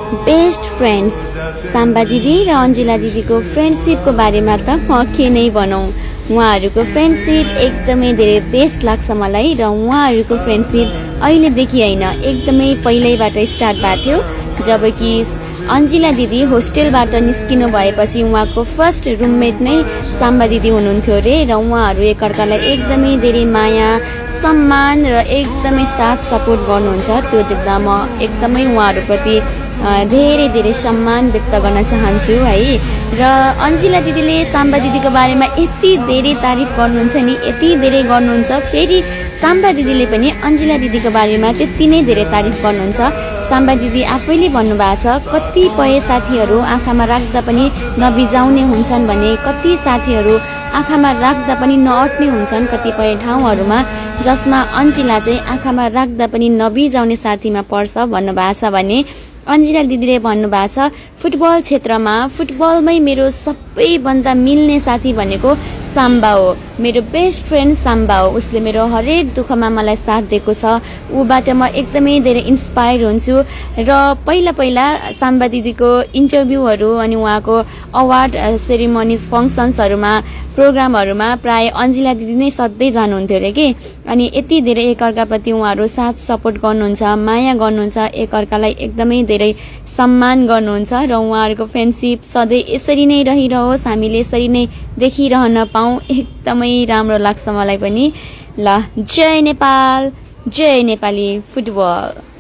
Best friends Samba दिदी र अन्जिला दिदीको फ्रेन्डसिपको बारेमा त म के नै भनौँ। उहाँहरूको फ्रेन्डसिप एकदमै धेरै बेस्ट लाग्छ मलाई र उहाँहरूको फ्रेन्डसिप अहिलेदेखि होइन एकदमै पहिल्यैबाट स्टार्ट भएको थियो। जबकि अन्जिला दिदी होस्टेलबाट निस्किनु भएपछि उहाँको फर्स्ट रुममेट नै साम्बा दिदी हुनुहुन्थ्यो अरे र उहाँहरू एकअर्कालाई एकदमै धेरै माया सम्मान र एकदमै साथ सपोर्ट गर्नुहुन्छ। त्यो देख्दा म एकदमै उहाँहरूप्रति धेरै धेरै सम्मान व्यक्त गर्न चाहन्छु है। र अन्जिला दिदीले साम्बा दिदीको बारेमा यति धेरै तारिफ गर्नुहुन्छ नि, यति धेरै गर्नुहुन्छ। फेरि साम्बा दिदीले पनि अन्जिला दिदीको बारेमा त्यति नै धेरै तारिफ गर्नुहुन्छ। साम्बा दिदी आफैले भन्नुभएको छ कतिपय साथीहरू आँखामा राख्दा पनि नबिजाउने हुन्छन् भने कति साथीहरू आँखामा राख्दा पनि नअट्ने हुन्छन् कतिपय ठाउँहरूमा, जसमा अन्जिला चाहिँ आँखामा राख्दा पनि नबिजाउने साथीमा पर्छ भन्नुभएको छ भने अन्जिला दिदीले भन्नुभएको छ फुटबल क्षेत्रमा फुटबलमै मेरो सबैभन्दा मिल्ने साथी भनेको साम्बा हो, मेरो बेस्ट फ्रेन्ड साम्बा हो। उसले मेरो हरेक दुःखमा मलाई साथ दिएको छ। ऊबाट म एकदमै धेरै इन्सपायर हुन्छु। र पहिला पहिला साम्बा दिदीको इन्टरभ्यूहरू अनि उहाँको अवार्ड सेरिमोनिज फङ्सन्सहरूमा प्रोग्रामहरूमा प्राय अन्जिला दिदी नै सधैँ जानुहुन्थ्यो अरे कि। अनि यति धेरै एकअर्काप्रति उहाँहरू साथ सपोर्ट गर्नुहुन्छ, माया गर्नुहुन्छ, एकअर्कालाई एकदमै धेरै सम्मान गर्नुहुन्छ र उहाँहरूको फ्रेन्डसिप सधैँ यसरी नै रहिरहोस्, हामीले यसरी नै देखिरहन पाऊँ, एकदमै राम्रो लाग्छ मलाई पनि। ल जय नेपाल, जय नेपाली फुटबल।